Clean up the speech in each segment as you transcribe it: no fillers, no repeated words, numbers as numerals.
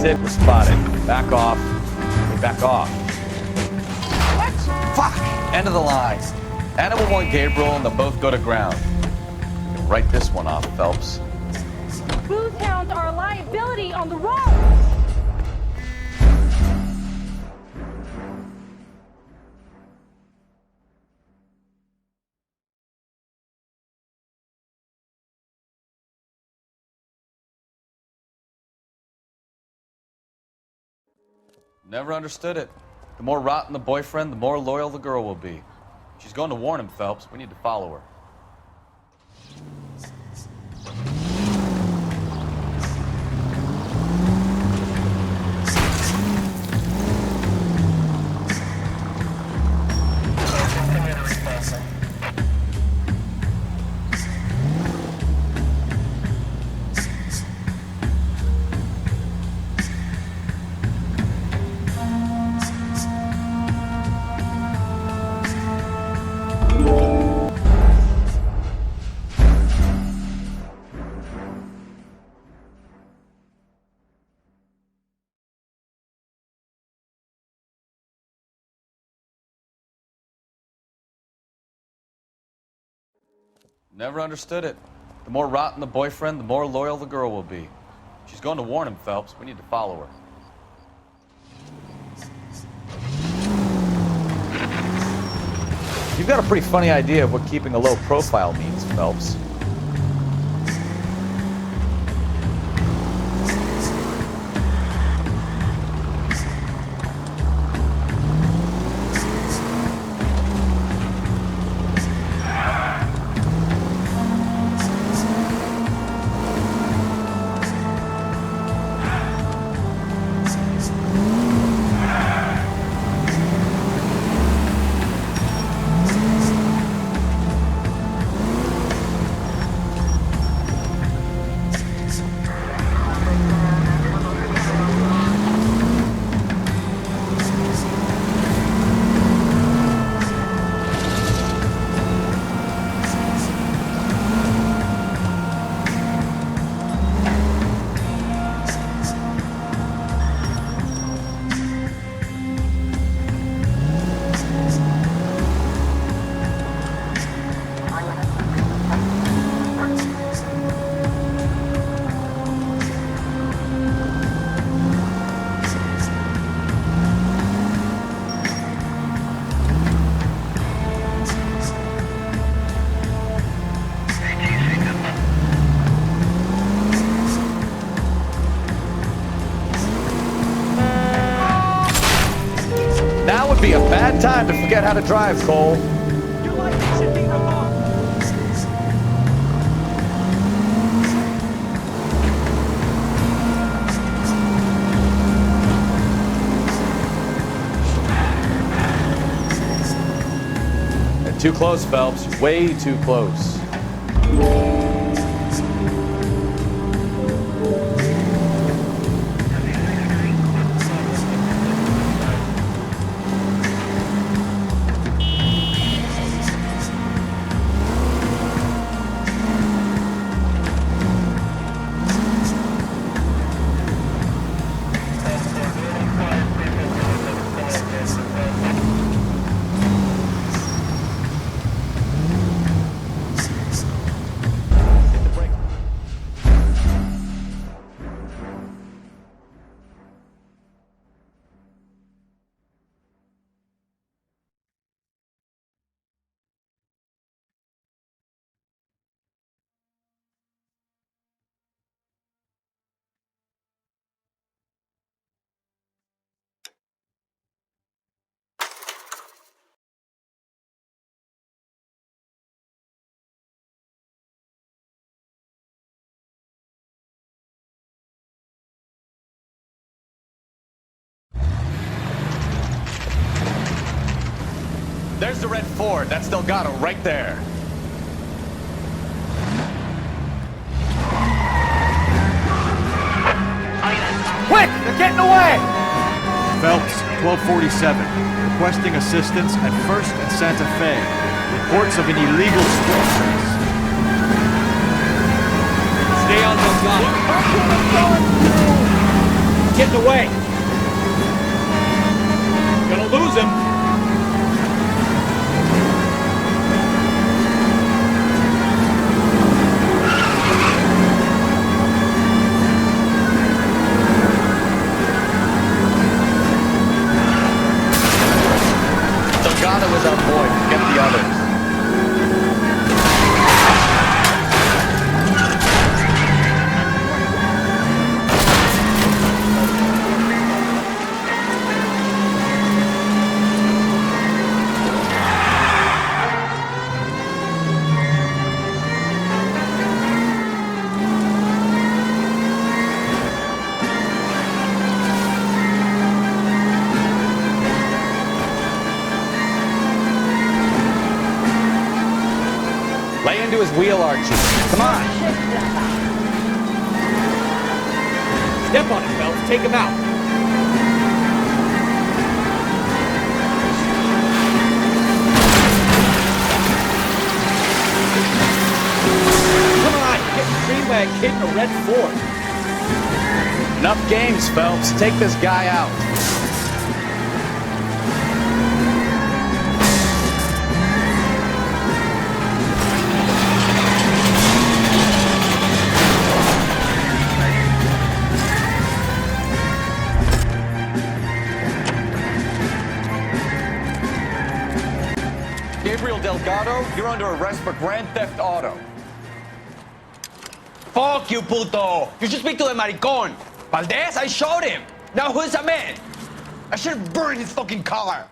it. We're spotted. Back off. Hey, back off. What? Fuck! End of the line. Animal 1 Gabriel and they'll both go to ground. You can write this one off, Phelps. Booze hounds are a liability on the road! Never understood it. The more rotten the boyfriend, the more loyal the girl will be. She's going to warn him, Phelps. We need to follow her. Never understood it. The more rotten the boyfriend, the more loyal the girl will be. She's going to warn him, Phelps. We need to follow her. You've got a pretty funny idea of what keeping a low profile means, Phelps. Now would be a bad time to forget how to drive, Cole. Your life should be revoked! You're too close, Phelps. Way too close. There's the red Ford. That's Delgado right there. Quick! They're getting away! Phelps, 1247. Requesting assistance at 1st and Santa Fe. Reports of an illegal street race. Stay on Delgado. Get away. Gonna lose him. Delgado is our boy. Get the others. Lay into his wheel arches. Come on. Step on it, Phelps. Take him out. Come on, get free by a kid in a red Ford. Enough games, Phelps. Take this guy out. Delgado, you're under arrest for grand theft auto. Fuck you, puto! You should speak to the maricon. Valdez, I showed him. Now who's a man? I should have burned his fucking car.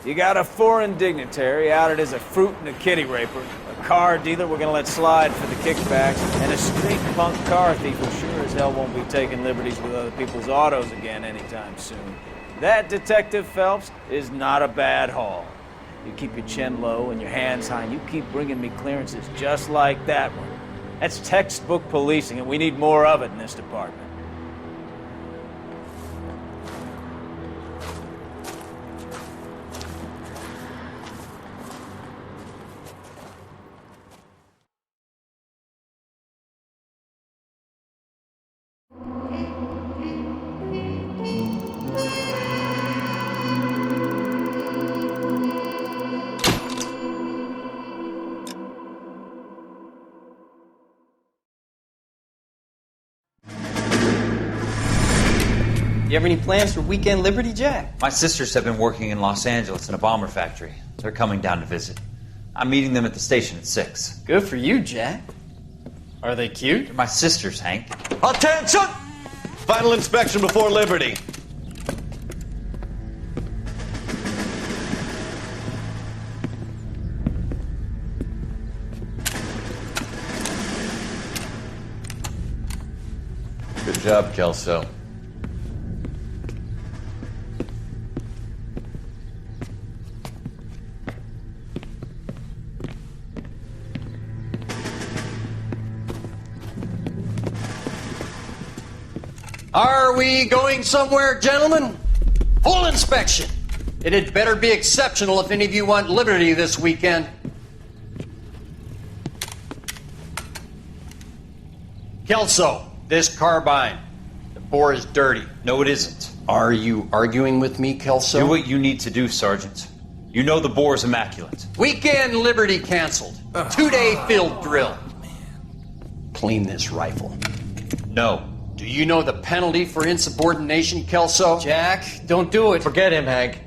You got a foreign dignitary outed as a fruit and a kitty raper, a car dealer we're gonna let slide for the kickbacks, and a street punk car thief who sure as hell won't be taking liberties with other people's autos again anytime soon. That, Detective Phelps, is not a bad haul. You keep your chin low and your hands high, and you keep bringing me clearances just like that one. That's textbook policing, and we need more of it in this department. You have any plans for weekend Liberty, Jack? My sisters have been working in Los Angeles in a bomber factory. They're coming down to visit. I'm meeting them at the station at 6. Good for you, Jack. Are they cute? They're my sisters, Hank. Attention! Final inspection before Liberty. Good job, Kelso. Are we going somewhere, gentlemen? Full inspection. It had better be exceptional if any of you want liberty this weekend. Kelso, this carbine. The bore is dirty. No, it isn't. Are you arguing with me, Kelso? Do what you need to do, Sergeant. You know the bore is immaculate. Weekend liberty canceled. 2-day field drill. Clean this rifle. No. Do you know the penalty for insubordination, Kelso? Jack, don't do it. Forget him, Hank.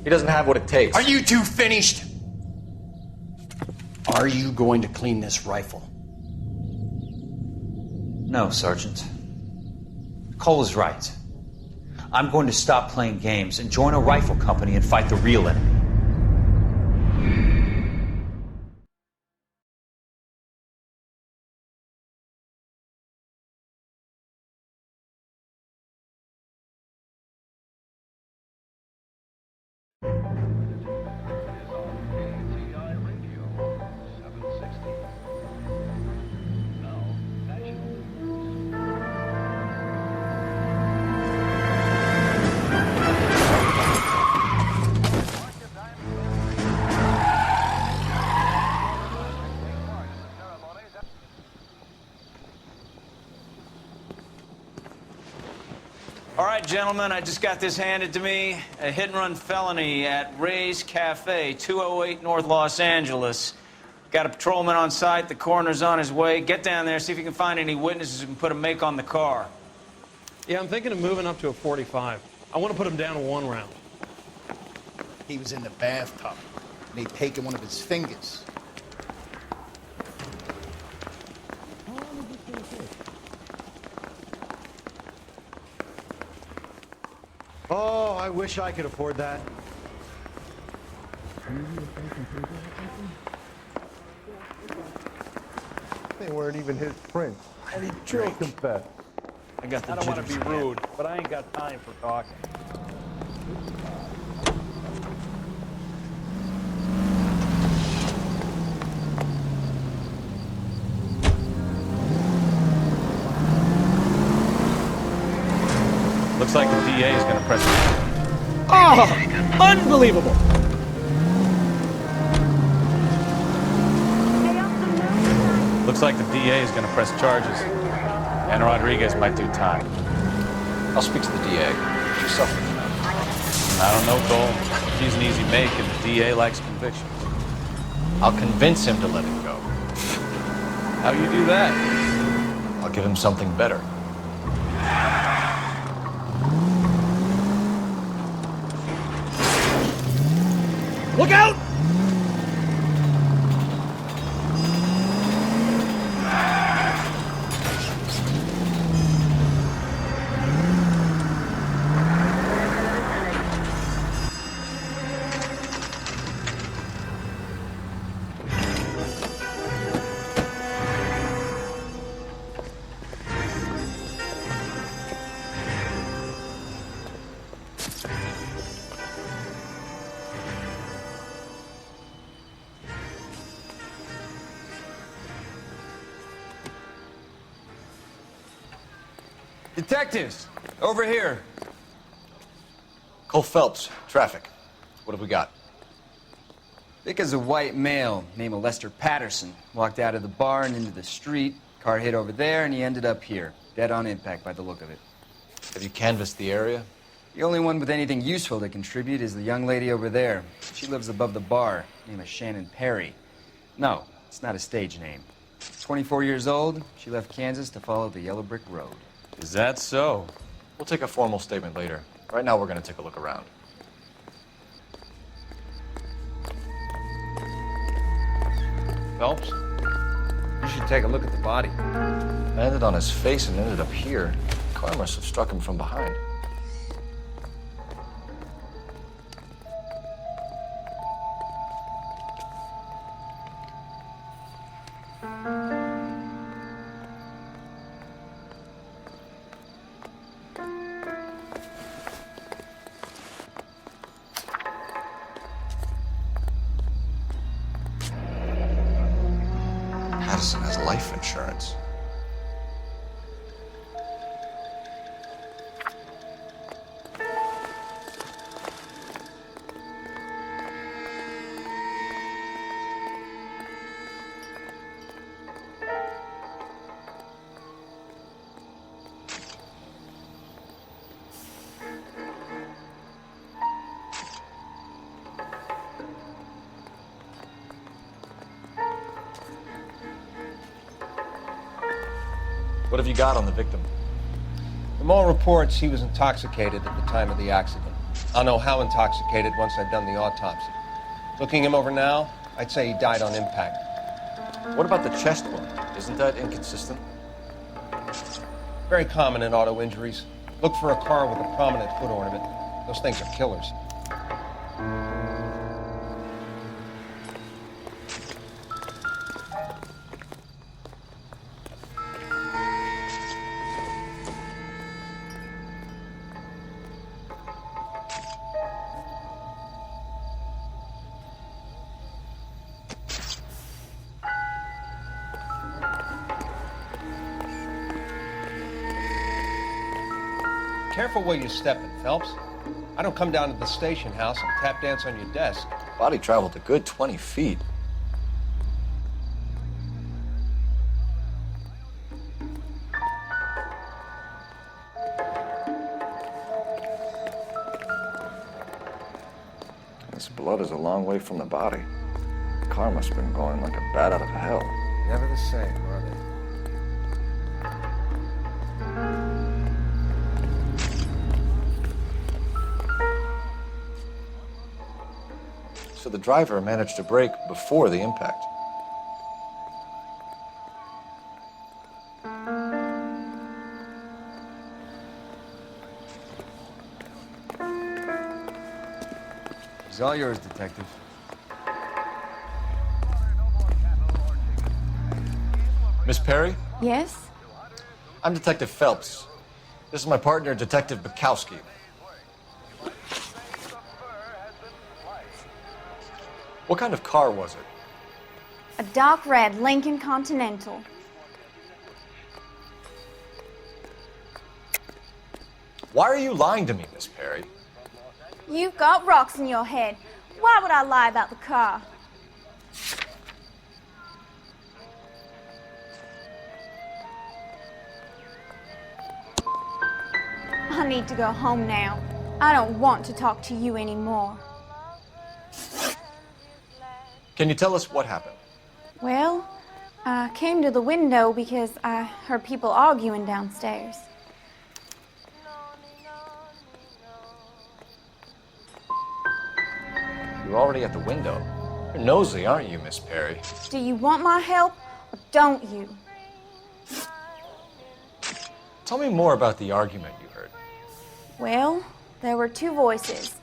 He doesn't have what it takes. Are you two finished? Are you going to clean this rifle? No, Sergeant. Cole is right. I'm going to stop playing games and join a rifle company and fight the real enemy. All right, gentlemen, I just got this handed to me. A hit-and-run felony at Ray's Cafe, 208 North Los Angeles. Got a patrolman on site. The coroner's on his way. Get down there, see if you can find any witnesses who can put a make on the car. Yeah, I'm thinking of moving up to a 45. I want to put him down to 1 round. He was in the bathtub, and they'd taken one of his fingers. Oh, I wish I could afford that. They weren't even his prints. And he still confessed. I got the I don't want to jitters, be man. rude, but I ain't got time for talking. Looks like the DA is going to press... Oh, unbelievable! Looks like the DA is going to press charges. And Rodriguez might do time. I'll speak to the DA. She's suffering. I don't know, Cole. He's an easy make, and the DA likes convictions. I'll convince him to let it go. How you do that? I'll give him something better. Look out! Detectives, over here. Cole Phelps, traffic. What have we got? Because a white male named Lester Patterson walked out of the bar and into the street. Car hit over there, and he ended up here. Dead on impact by the look of it. Have you canvassed the area? The only one with anything useful to contribute is the young lady over there. She lives above the bar. Name is Shannon Perry. No, it's not a stage name. 24 years old, she left Kansas to follow the Yellow Brick Road. Is that so? We'll take a formal statement later. Right now, we're going to take a look around. Phelps? You should take a look at the body. Landed on his face and ended up here. The car must have struck him from behind. Patterson has life insurance. What have you got on the victim? From all reports, he was intoxicated at the time of the accident. I'll know how intoxicated once I've done the autopsy. Looking him over now, I'd say he died on impact. What about the chest wound? Isn't that inconsistent? Very common in auto injuries. Look for a car with a prominent foot ornament. Those things are killers. Careful where you're stepping, Phelps. I don't come down to the station house and tap dance on your desk. Body traveled a good 20 feet. away from the body. The car must have been going like a bat out of hell. Never the same, are they? So the driver managed to brake before the impact. It's all yours, Detective. Miss Perry? Yes? I'm Detective Phelps. This is my partner, Detective Bukowski. What kind of car was it? A dark red Lincoln Continental. Why are you lying to me, Miss Perry? You've got rocks in your head. Why would I lie about the car? I need to go home now. I don't want to talk to you anymore. Can you tell us what happened? Well, I came to the window because I heard people arguing downstairs. You're already at the window. You're nosy, aren't you, Miss Perry? Do you want my help or don't you? Tell me more about the argument you heard. Well, there were two voices.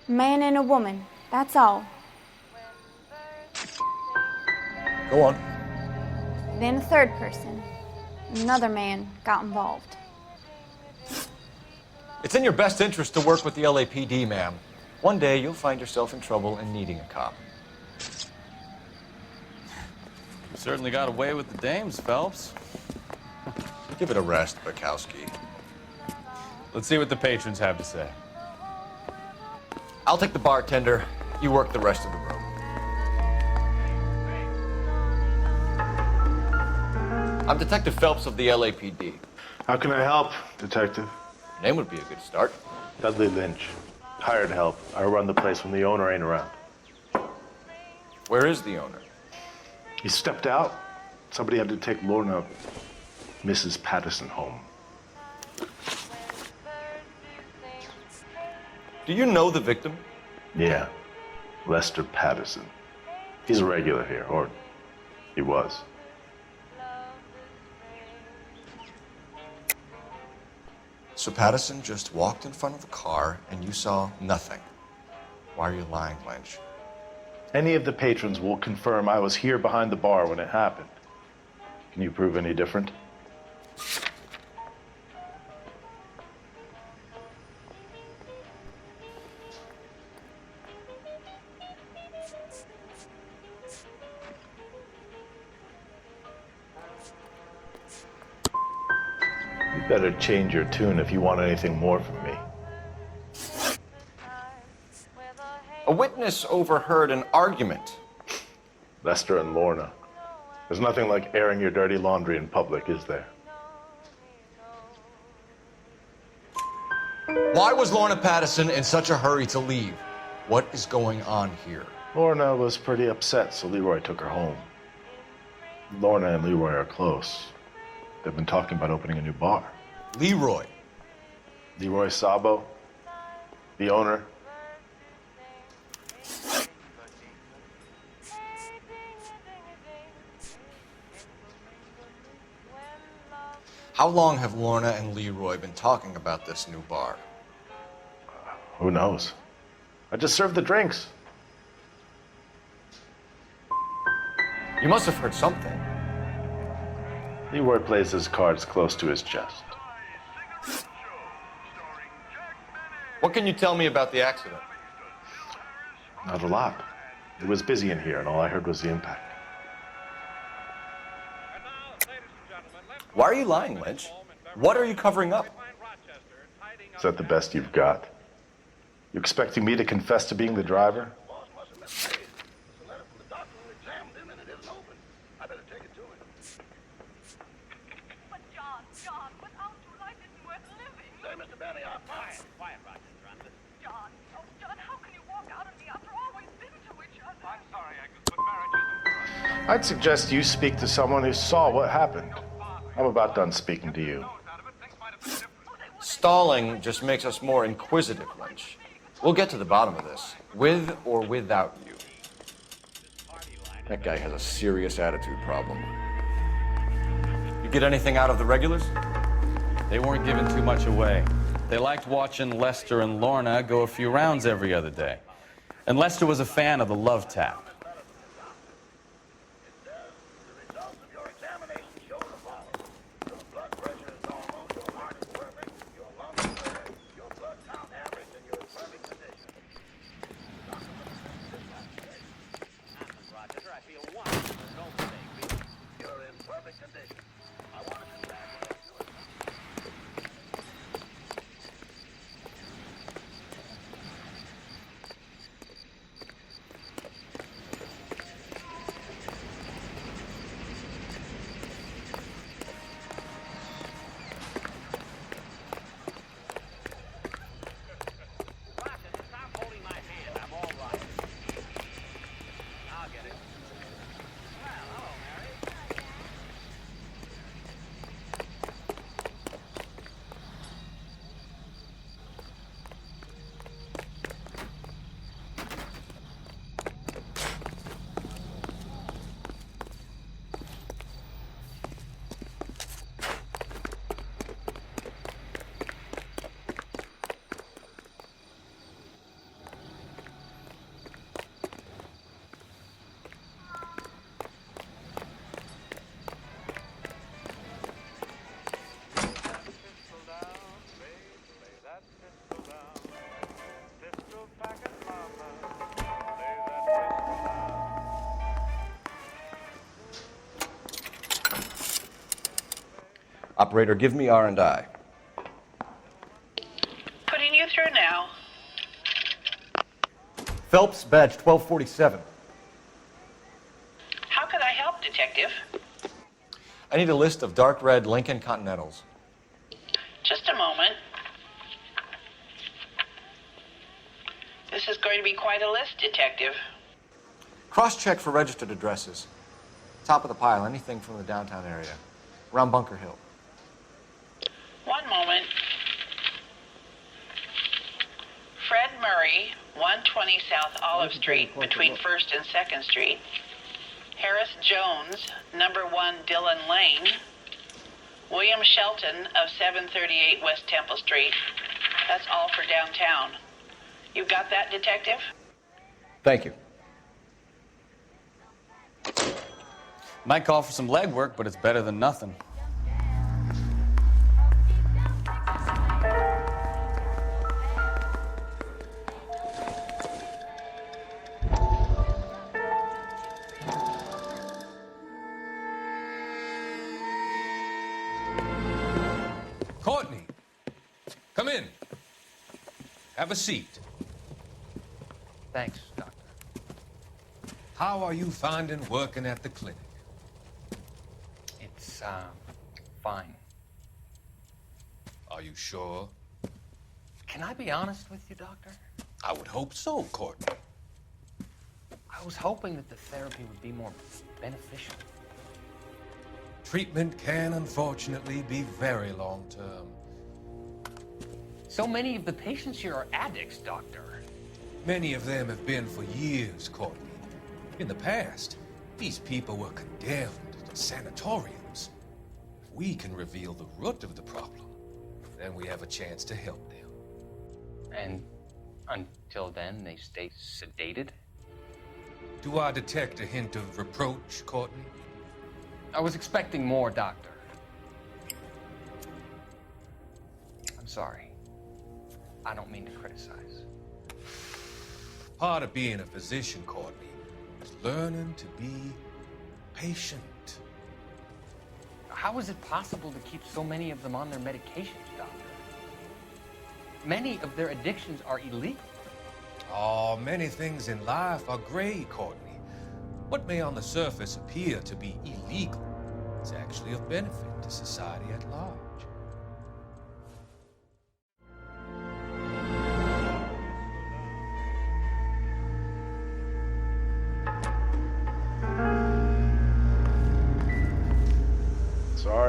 A man and a woman, that's all. Go on. Then a third person, another man, got involved. It's in your best interest to work with the LAPD, ma'am. One day you'll find yourself in trouble and needing a cop. You certainly got away with the dames, Phelps. Give it a rest, Bukowski. Let's see what the patrons have to say. I'll take the bartender. You work the rest of the room. I'm Detective Phelps of the LAPD. How can I help, Detective? Name would be a good start. Dudley Lynch. Hired help. I run the place when the owner ain't around. Where is the owner? He stepped out. Somebody had to take Lorna, Mrs. Patterson, home. Do you know the victim? Yeah. Lester Patterson. He's a regular here, or he was. So Patterson just walked in front of a car and you saw nothing. Why are you lying, Lynch? Any of the patrons will confirm I was here behind the bar when it happened. Can you prove any different? You better change your tune if you want anything more from me. A witness overheard an argument. Lester and Lorna. There's nothing like airing your dirty laundry in public, is there? Why was Lorna Patterson in such a hurry to leave? What is going on here? Lorna was pretty upset, so Leroy took her home. Lorna and Leroy are close. They've been talking about opening a new bar. Leroy? Leroy Sabo, the owner. How long have Lorna and Leroy been talking about this new bar? Who knows? I just served the drinks. You must have heard something. Leroy plays his cards close to his chest. What can you tell me about the accident? Not a lot. It was busy in here, and all I heard was the impact. Why are you lying, Lynch? What are you covering up? Is that the best you've got? You expecting me to confess to being the driver? I'd suggest you speak to someone who saw what happened. I'm about done speaking to you. Stalling just makes us more inquisitive, Lynch. We'll get to the bottom of this, with or without you. That guy has a serious attitude problem. You get anything out of the regulars? They weren't giving too much away. They liked watching Lester and Lorna go a few rounds every other day. And Lester was a fan of the love tap. Operator, give me R&I. Putting you through now. Phelps, badge 1247. How can I help, Detective? I need a list of dark red Lincoln Continentals. Just a moment. This is going to be quite a list, Detective. Cross-check for registered addresses. Top of the pile, anything from the downtown area. Around Bunker Hill. One moment. Fred Murray, 120 South Olive Street, between 1st and 2nd Street. Harris Jones, number 1 Dillon Lane. William Shelton of 738 West Temple Street. That's all for downtown. You got that, Detective? Thank you. Might call for some legwork, but it's better than nothing. Courtney, come in. Have a seat. Thanks, Doctor. How are you finding working at the clinic? It's, fine. Are you sure? Can I be honest with you, Doctor? I would hope so, Courtney. I was hoping that the therapy would be more beneficial. Treatment can, unfortunately, be very long-term. So many of the patients here are addicts, Doctor. Many of them have been for years, Courtney. In the past, these people were condemned to sanatoriums. If we can reveal the root of the problem, then we have a chance to help them. And until then, they stay sedated? Do I detect a hint of reproach, Courtney? I was expecting more, Doctor. I'm sorry. I don't mean to criticize. Part of being a physician, Courtney, is learning to be patient. How is it possible to keep so many of them on their medications, Doctor? Many of their addictions are illegal. Oh, many things in life are gray, Courtney. What may on the surface appear to be illegal is actually of benefit to society at large.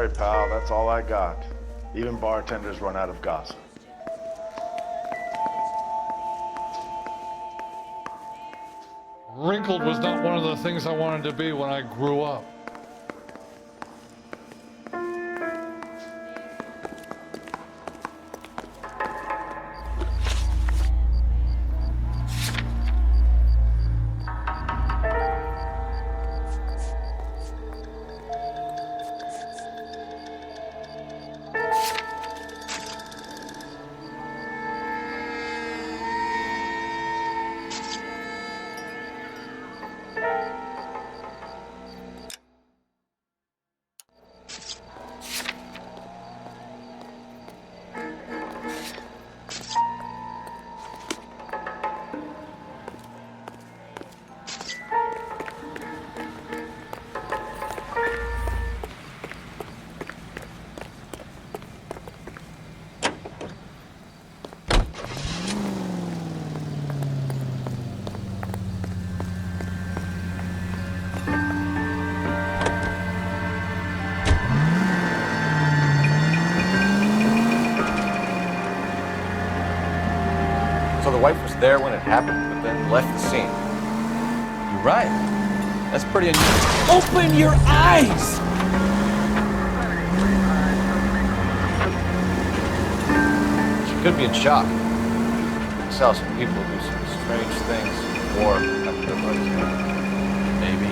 Sorry, pal, that's all I got. Even bartenders run out of gossip. Wrinkled was not one of the things I wanted to be when I grew up. So the wife was there when it happened, but then left the scene. You're right. That's pretty unusual. Open your eyes! She could be in shock. I saw some people do some strange things in war after their buddies died. Maybe.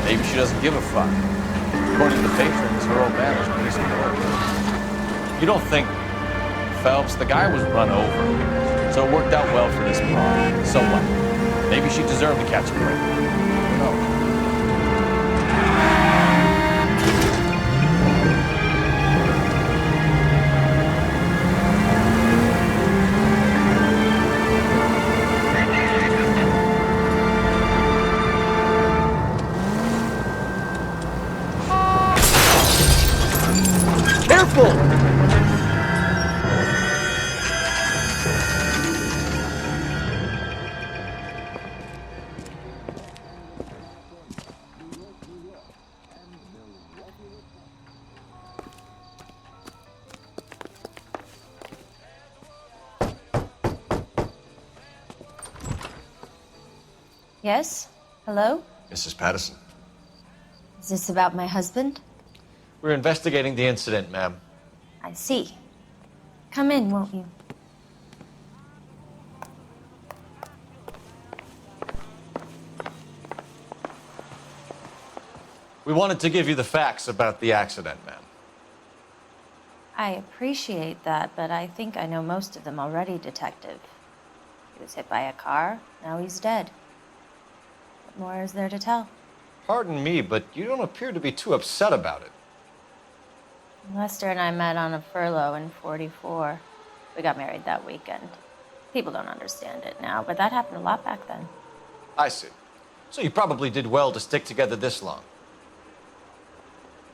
Maybe she doesn't give a fuck. According to the patrons, her old man was pretty supportive. You don't think Phelps, the guy was run over. So it worked out well for this bar. So what? Maybe she deserved to catch a break. Who knows? Careful! Yes? Hello? Mrs. Patterson. Is this about my husband? We're investigating the incident, ma'am. I see. Come in, won't you? We wanted to give you the facts about the accident, ma'am. I appreciate that, but I think I know most of them already, Detective. He was hit by a car, now he's dead. What more is there to tell? Pardon me, but you don't appear to be too upset about it. Lester and I met on a furlough in '44. We got married that weekend. People don't understand it now, but that happened a lot back then. I see. So you probably did well to stick together this long.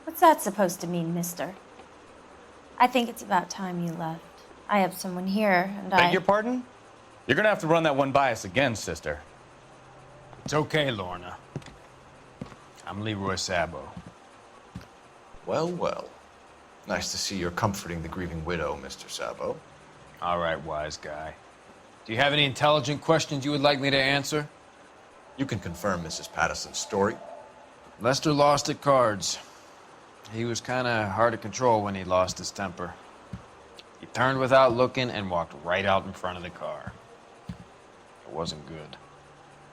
What's that supposed to mean, mister? I think it's about time you left. I have someone here, and Beg your pardon? You're gonna have to run that one by us again, sister. It's okay, Lorna. I'm Leroy Sabo. Well, well. Nice to see you're comforting the grieving widow, Mr. Sabo. All right, wise guy. Do you have any intelligent questions you would like me to answer? You can confirm Mrs. Patterson's story. Lester lost at cards. He was kind of hard to control when he lost his temper. He turned without looking and walked right out in front of the car. It wasn't good.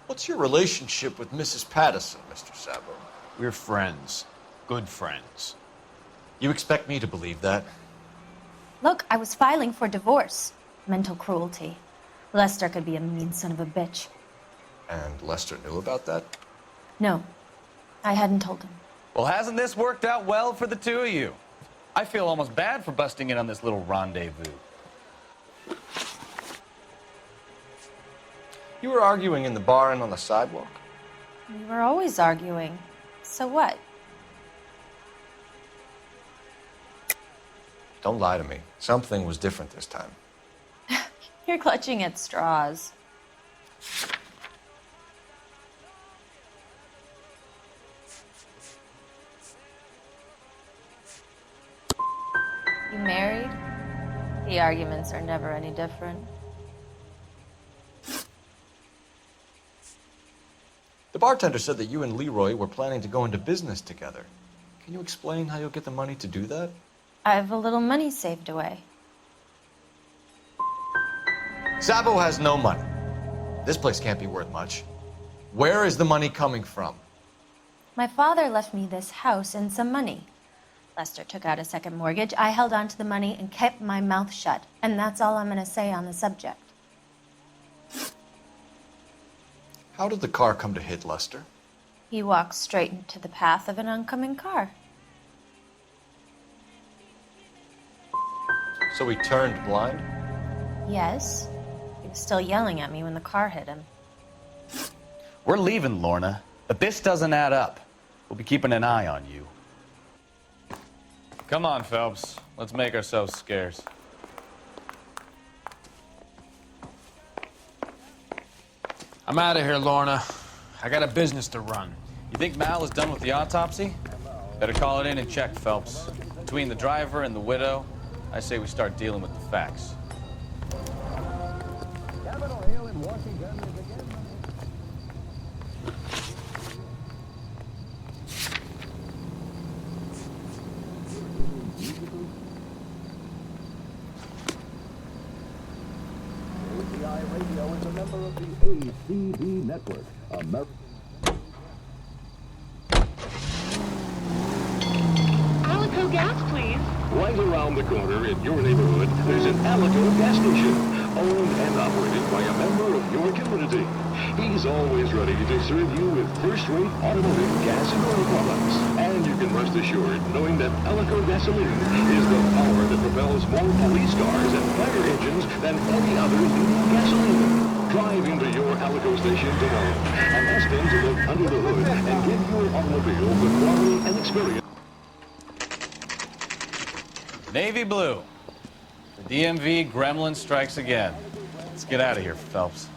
What's your relationship with Mrs. Patterson, Mr. Sabo? We're friends. Good friends. You expect me to believe that? Look, I was filing for divorce. Mental cruelty. Lester could be a mean son of a bitch. And Lester knew about that? No, I hadn't told him. Well, hasn't this worked out well for the two of you? I feel almost bad for busting in on this little rendezvous. You were arguing in the bar and on the sidewalk? We were always arguing. So what? Don't lie to me. Something was different this time. You're clutching at straws. You married? The arguments are never any different. The bartender said that you and Leroy were planning to go into business together. Can you explain how you'll get the money to do that? I have a little money saved away. Sabo has no money. This place can't be worth much. Where is the money coming from? My father left me this house and some money. Lester took out a second mortgage. I held on to the money and kept my mouth shut. And that's all I'm going to say on the subject. How did the car come to hit Lester? He walked straight into the path of an oncoming car. So he turned blind? Yes. He was still yelling at me when the car hit him. We're leaving, Lorna, but this doesn't add up. We'll be keeping an eye on you. Come on, Phelps. Let's make ourselves scarce. I'm out of here, Lorna. I got a business to run. You think Mal is done with the autopsy? Better call it in and check, Phelps. Between the driver and the widow, I say we start dealing with the facts. Radio is a member of the ACB network, American. Alico gas, please. Right around the corner in your neighborhood, there's an Alico gas station, owned and operated by a member of your community. He's always ready to serve you with first-rate automotive gas and oil products. And you can rest assured knowing that Alico gasoline is the power that propels more police cars and fire engines than any other leading gasoline. Drive into your Alico station tomorrow and ask them to look under the hood and give your automobile the quality and experience. Navy blue. The DMV gremlin strikes again. Let's get out of here, Phelps.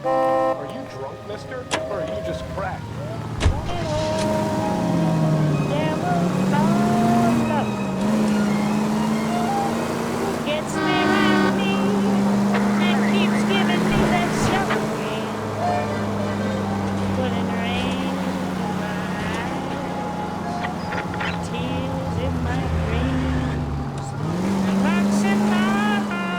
Are you drunk, mister? Or are you just cracked? Gets me around me and keeps giving me that suffering. Putting rain in my eyes, tears in my dreams, rocks in my heart.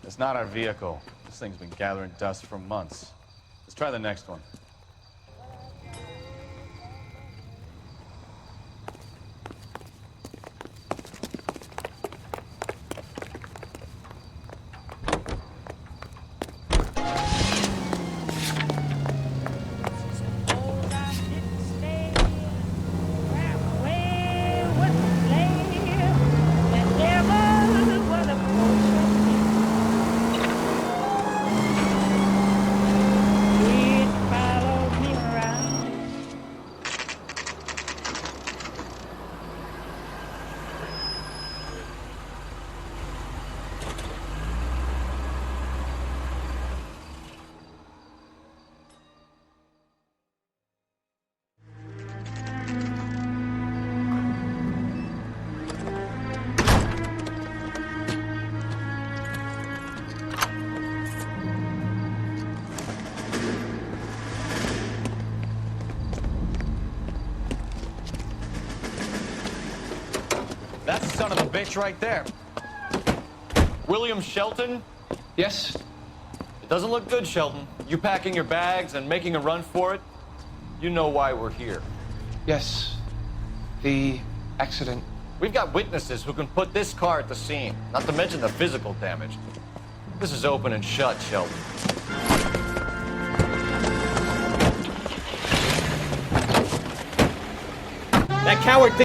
It's not our vehicle. This thing's been gathering dust for months. Let's try the next one. That's the son of a bitch right there. William Shelton? Yes? It doesn't look good, Shelton. You packing your bags and making a run for it? You know why we're here. Yes. The accident. We've got witnesses who can put this car at the scene, not to mention the physical damage. This is open and shut, Shelton. That coward